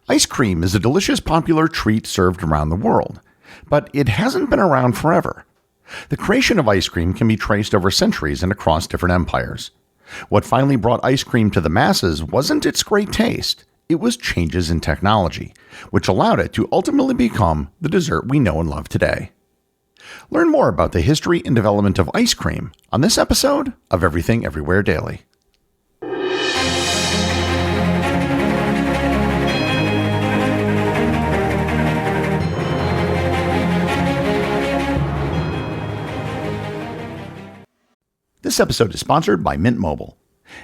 Ice cream is a delicious popular treat served around the world, but it hasn't been around forever. The creation of ice cream can be traced over centuries and across different empires. What finally brought ice cream to the masses wasn't its great taste, it was changes in technology, which allowed it to ultimately become the dessert we know and love today. Learn more about the history and development of ice cream on this episode of Everything Everywhere Daily. This episode is sponsored by Mint Mobile.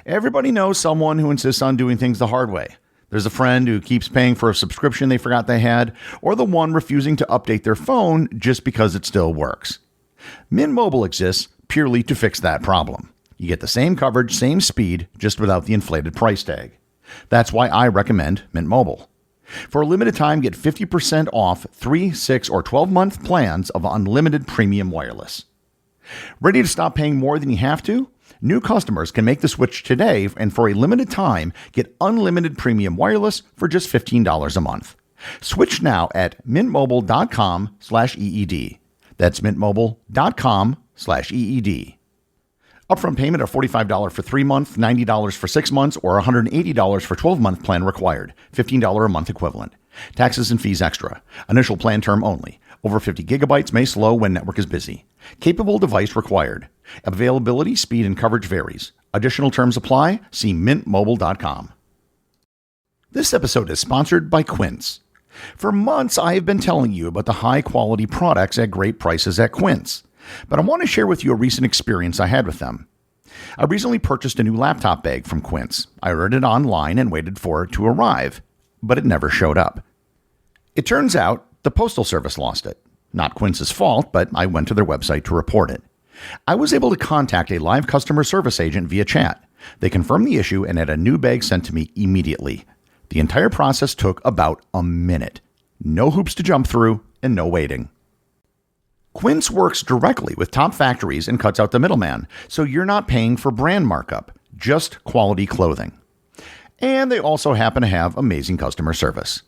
Everybody knows someone who insists on doing things the hard way. There's a friend who keeps paying for a subscription they forgot they had, or the one refusing to update their phone just because it still works. Mint Mobile exists purely to fix that problem. You get the same coverage, same speed, just without the inflated price tag. That's why I recommend Mint Mobile. For a limited time, get 50% off 3, 6, or 12-month plans of unlimited premium wireless. Ready to stop paying more than you have to? New customers can make the switch today and for a limited time get unlimited premium wireless for just $15 a month. Switch now at mintmobile.com/EED. That's mintmobile.com/EED. Upfront payment of $45 for 3 months, $90 for 6 months, or $180 for 12-month plan required. $15 a month equivalent. Taxes and fees extra. Initial plan term only. Over 50 gigabytes may slow when network is busy. Capable device required. Availability, speed, and coverage varies. Additional terms apply. See mintmobile.com. This episode is sponsored by Quince. For months, I have been telling you about the high-quality products at great prices at Quince. But I want to share with you a recent experience I had with them. I recently purchased a new laptop bag from Quince. I ordered it online and waited for it to arrive, but it never showed up. It turns out the Postal Service lost it. Not Quince's fault, but I went to their website to report it. I was able to contact a live customer service agent via chat. They confirmed the issue and had a new bag sent to me immediately. The entire process took about a minute. No hoops to jump through and no waiting. Quince works directly with top factories and cuts out the middleman, so you're not paying for brand markup, just quality clothing. And they also happen to have amazing customer service.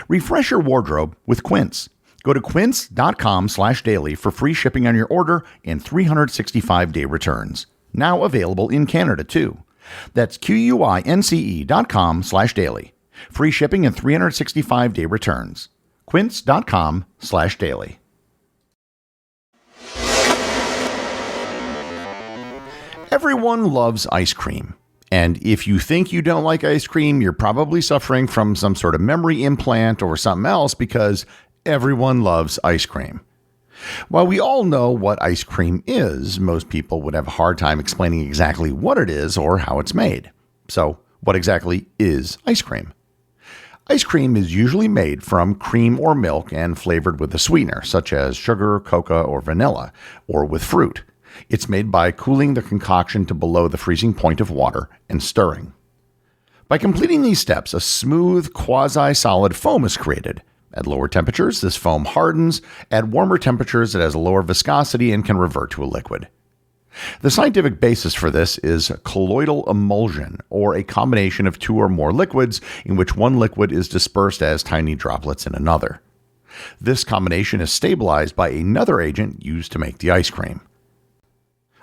Refresh your wardrobe with Quince. Go to quince.com/daily for free shipping on your order and 365-day returns. Now available in Canada too. That's QUINCE.com/daily. Free shipping and 365-day returns. Quince.com/daily. Everyone loves ice cream. And if you think you don't like ice cream, you're probably suffering from some sort of memory implant or something else because everyone loves ice cream. While we all know what ice cream is, most people would have a hard time explaining exactly what it is or how it's made. So, what exactly is ice cream? Ice cream is usually made from cream or milk and flavored with a sweetener, such as sugar, cocoa, or vanilla, or with fruit. It's made by cooling the concoction to below the freezing point of water and stirring. By completing these steps, a smooth, quasi-solid foam is created. At lower temperatures, this foam hardens. At warmer temperatures, it has a lower viscosity and can revert to a liquid. The scientific basis for this is colloidal emulsion, or a combination of two or more liquids in which one liquid is dispersed as tiny droplets in another. This combination is stabilized by another agent used to make the ice cream.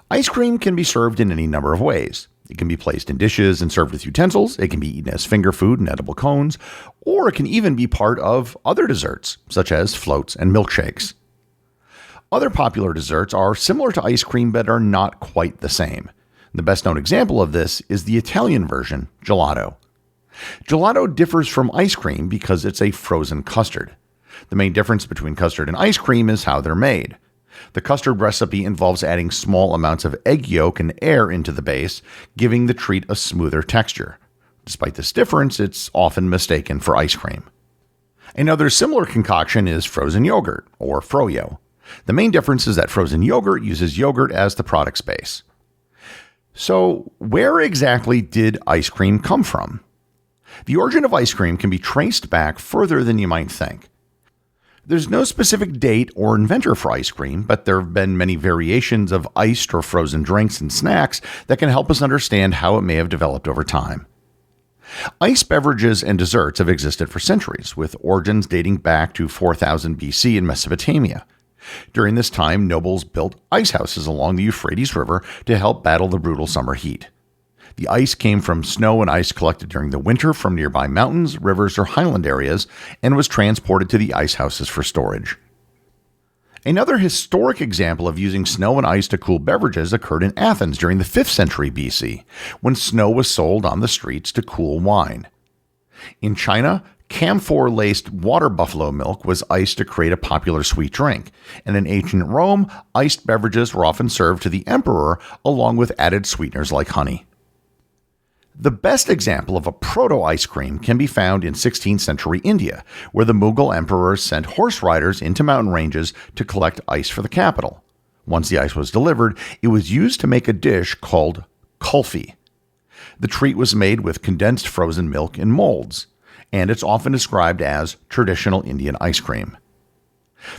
Ice cream can be served in any number of ways. It can be placed in dishes and served with utensils. It can be eaten as finger food in edible cones, or it can even be part of other desserts, such as floats and milkshakes. Other popular desserts are similar to ice cream but are not quite the same. The best known example of this is the Italian version, gelato. Gelato differs from ice cream because it's a frozen custard. The main difference between custard and ice cream is how they're made. The custard recipe involves adding small amounts of egg yolk and air into the base, giving the treat a smoother texture. Despite this difference, it's often mistaken for ice cream. Another similar concoction is frozen yogurt, or froyo. The main difference is that frozen yogurt uses yogurt as the product's base. So, where exactly did ice cream come from? The origin of ice cream can be traced back further than you might think. There's no specific date or inventor for ice cream, but there have been many variations of iced or frozen drinks and snacks that can help us understand how it may have developed over time. Ice beverages and desserts have existed for centuries, with origins dating back to 4000 BC in Mesopotamia. During this time, nobles built ice houses along the Euphrates River to help battle the brutal summer heat. The ice came from snow and ice collected during the winter from nearby mountains, rivers, or highland areas, and was transported to the ice houses for storage. Another historic example of using snow and ice to cool beverages occurred in Athens during the 5th century BC, when snow was sold on the streets to cool wine. In China, camphor-laced water buffalo milk was iced to create a popular sweet drink, and in ancient Rome, iced beverages were often served to the emperor along with added sweeteners like honey. The best example of a proto-ice cream can be found in 16th century India, where the Mughal emperors sent horse riders into mountain ranges to collect ice for the capital. Once the ice was delivered, it was used to make a dish called kulfi. The treat was made with condensed frozen milk in molds, and it's often described as traditional Indian ice cream.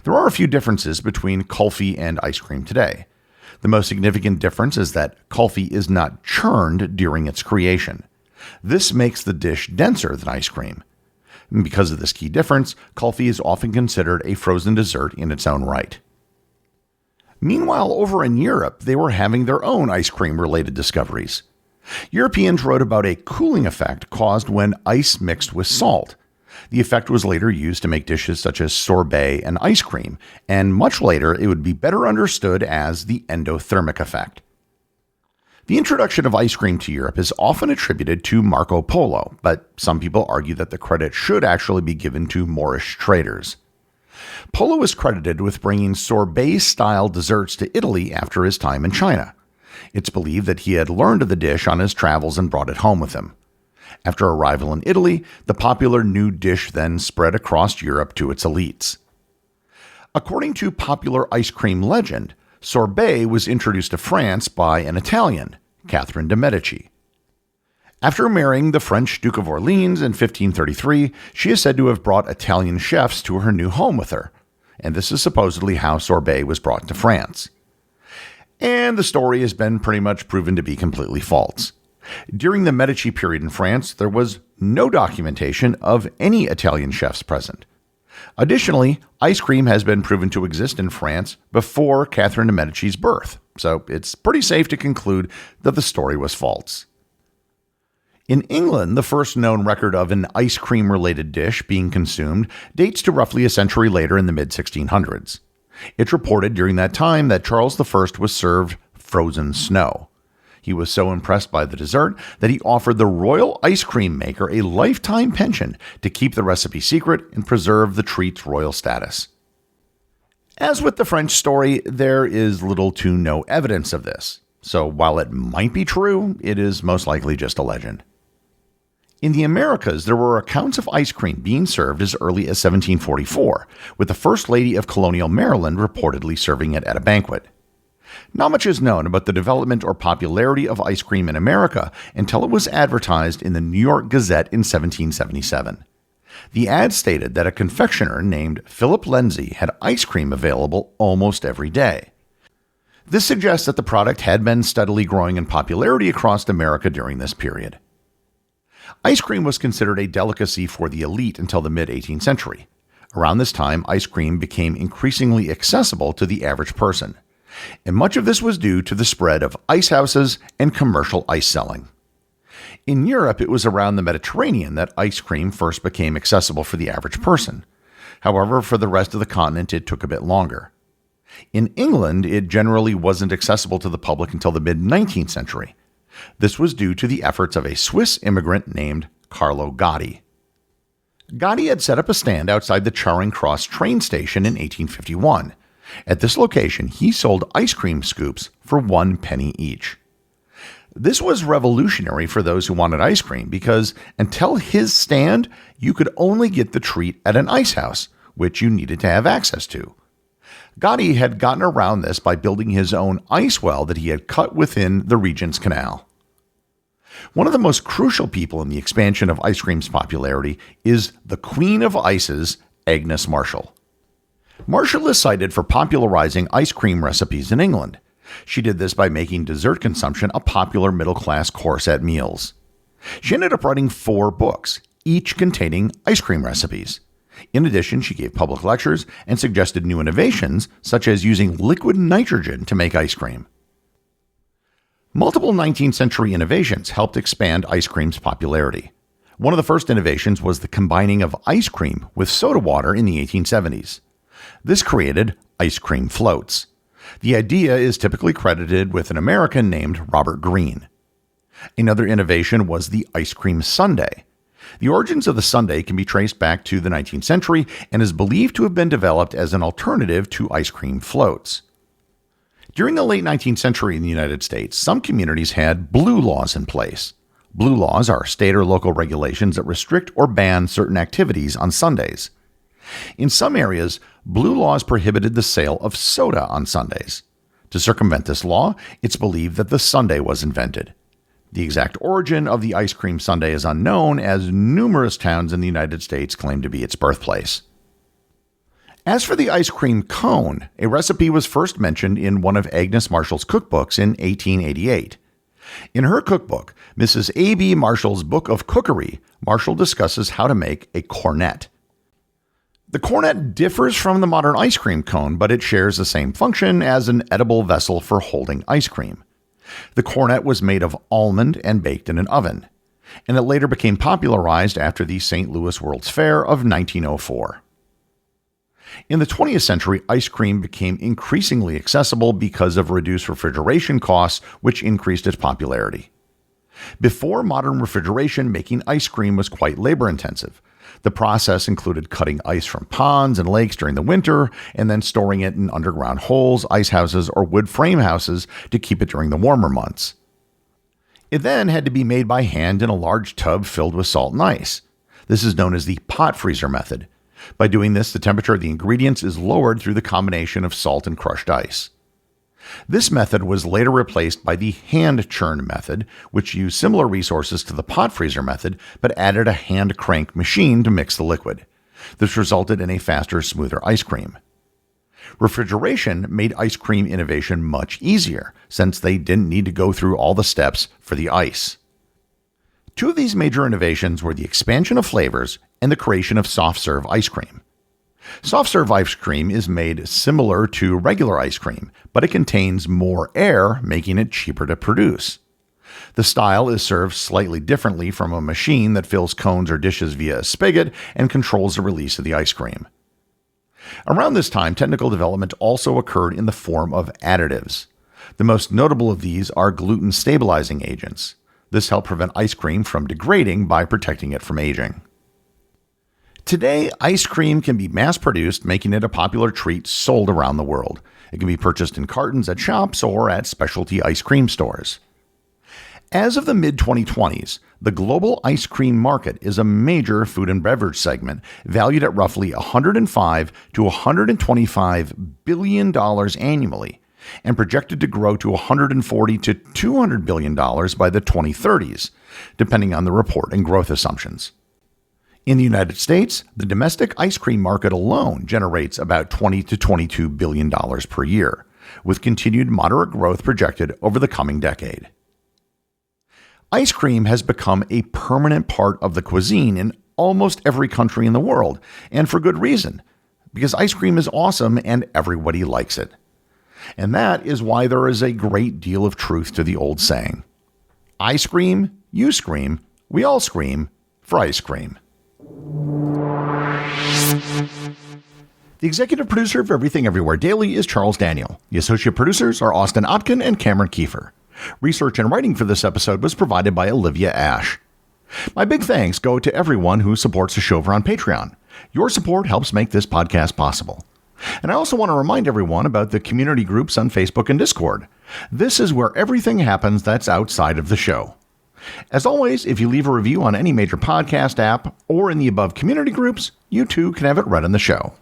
There are a few differences between kulfi and ice cream today. The most significant difference is that kulfi is not churned during its creation. This makes the dish denser than ice cream. And because of this key difference, kulfi is often considered a frozen dessert in its own right. Meanwhile, over in Europe, they were having their own ice cream-related discoveries. Europeans wrote about a cooling effect caused when ice mixed with salt. The effect was later used to make dishes such as sorbet and ice cream, and much later it would be better understood as the endothermic effect. The introduction of ice cream to Europe is often attributed to Marco Polo, but some people argue that the credit should actually be given to Moorish traders. Polo is credited with bringing sorbet-style desserts to Italy after his time in China. It's believed that he had learned of the dish on his travels and brought it home with him. After arrival in Italy, the popular new dish then spread across Europe to its elites. According to popular ice cream legend, sorbet was introduced to France by an Italian, Catherine de' Medici. After marrying the French Duke of Orleans in 1533, she is said to have brought Italian chefs to her new home with her, and this is supposedly how sorbet was brought to France. And the story has been pretty much proven to be completely false. During the Medici period in France, there was no documentation of any Italian chefs present. Additionally, ice cream has been proven to exist in France before Catherine de' Medici's birth, so it's pretty safe to conclude that the story was false. In England, the first known record of an ice cream-related dish being consumed dates to roughly a century later in the mid-1600s. It's reported during that time that Charles I was served frozen snow. He was so impressed by the dessert that he offered the royal ice cream maker a lifetime pension to keep the recipe secret and preserve the treat's royal status. As with the French story, there is little to no evidence of this, so while it might be true, it is most likely just a legend. In the Americas, there were accounts of ice cream being served as early as 1744, with the First Lady of colonial Maryland reportedly serving it at a banquet. Not much is known about the development or popularity of ice cream in America until it was advertised in the New York Gazette in 1777. The ad stated that a confectioner named Philip Lindsay had ice cream available almost every day. This suggests that the product had been steadily growing in popularity across America during this period. Ice cream was considered a delicacy for the elite until the mid-18th century. Around this time, ice cream became increasingly accessible to the average person. And much of this was due to the spread of ice houses and commercial ice selling. In Europe, it was around the Mediterranean that ice cream first became accessible for the average person. However, for the rest of the continent, it took a bit longer. In England, it generally wasn't accessible to the public until the mid-19th century. This was due to the efforts of a Swiss immigrant named Carlo Gotti. Gotti had set up a stand outside the Charing Cross train station in 1851. At this location, he sold ice cream scoops for 1 penny each. This was revolutionary for those who wanted ice cream because until his stand, you could only get the treat at an ice house, which you needed to have access to. Gotti had gotten around this by building his own ice well that he had cut within the Regent's Canal. One of the most crucial people in the expansion of ice cream's popularity is the Queen of Ices, Agnes Marshall. Marshall is cited for popularizing ice cream recipes in England. She did this by making dessert consumption a popular middle-class course at meals. She ended up writing 4 books, each containing ice cream recipes. In addition, she gave public lectures and suggested new innovations, such as using liquid nitrogen to make ice cream. Multiple 19th century innovations helped expand ice cream's popularity. One of the first innovations was the combining of ice cream with soda water in the 1870s. This created ice cream floats. The idea is typically credited with an American named Robert Greene. Another innovation was the ice cream sundae. The origins of the sundae can be traced back to the 19th century and is believed to have been developed as an alternative to ice cream floats. During the late 19th century in the United States, some communities had blue laws in place. Blue laws are state or local regulations that restrict or ban certain activities on Sundays. In some areas, blue laws prohibited the sale of soda on Sundays. To circumvent this law, it's believed that the sundae was invented. The exact origin of the ice cream sundae is unknown, as numerous towns in the United States claim to be its birthplace. As for the ice cream cone, a recipe was first mentioned in one of Agnes Marshall's cookbooks in 1888. In her cookbook, Mrs. A.B. Marshall's Book of Cookery, Marshall discusses how to make a cornet. The cornet differs from the modern ice cream cone, but it shares the same function as an edible vessel for holding ice cream. The cornet was made of almond and baked in an oven, and it later became popularized after the St. Louis World's Fair of 1904. In the 20th century, ice cream became increasingly accessible because of reduced refrigeration costs, which increased its popularity. Before modern refrigeration, making ice cream was quite labor-intensive. The process included cutting ice from ponds and lakes during the winter and then storing it in underground holes, ice houses, or wood frame houses to keep it during the warmer months. It then had to be made by hand in a large tub filled with salt and ice. This is known as the pot freezer method. By doing this, the temperature of the ingredients is lowered through the combination of salt and crushed ice. This method was later replaced by the hand churn method, which used similar resources to the pot freezer method, but added a hand crank machine to mix the liquid. This resulted in a faster, smoother ice cream. Refrigeration made ice cream innovation much easier, since they didn't need to go through all the steps for the ice. 2 of these major innovations were the expansion of flavors and the creation of soft-serve ice cream. Soft-serve ice cream is made similar to regular ice cream, but it contains more air, making it cheaper to produce. The style is served slightly differently from a machine that fills cones or dishes via a spigot and controls the release of the ice cream. Around this time, technical development also occurred in the form of additives. The most notable of these are gluten stabilizing agents. This helped prevent ice cream from degrading by protecting it from aging. Today, ice cream can be mass-produced, making it a popular treat sold around the world. It can be purchased in cartons at shops or at specialty ice cream stores. As of the mid-2020s, the global ice cream market is a major food and beverage segment valued at roughly $105 to $125 billion annually, and projected to grow to $140 to $200 billion by the 2030s, depending on the report and growth assumptions. In the United States, the domestic ice cream market alone generates about $20 to $22 billion per year, with continued moderate growth projected over the coming decade. Ice cream has become a permanent part of the cuisine in almost every country in the world, and for good reason, because ice cream is awesome and everybody likes it. And that is why there is a great deal of truth to the old saying, I scream, you scream, we all scream for ice cream. The executive producer of Everything Everywhere Daily is Charles Daniel. The associate producers are Austin Oetken and Cameron Kieffer. Research and writing for this episode was provided by Olivia Ash. My big thanks go to everyone who supports the show over on Patreon. Your support helps make this podcast possible. And I also want to remind everyone about the community groups on Facebook and Discord. This is where everything happens that's outside of the show. As always, if you leave a review on any major podcast app or in the above community groups, you too can have it read on the show.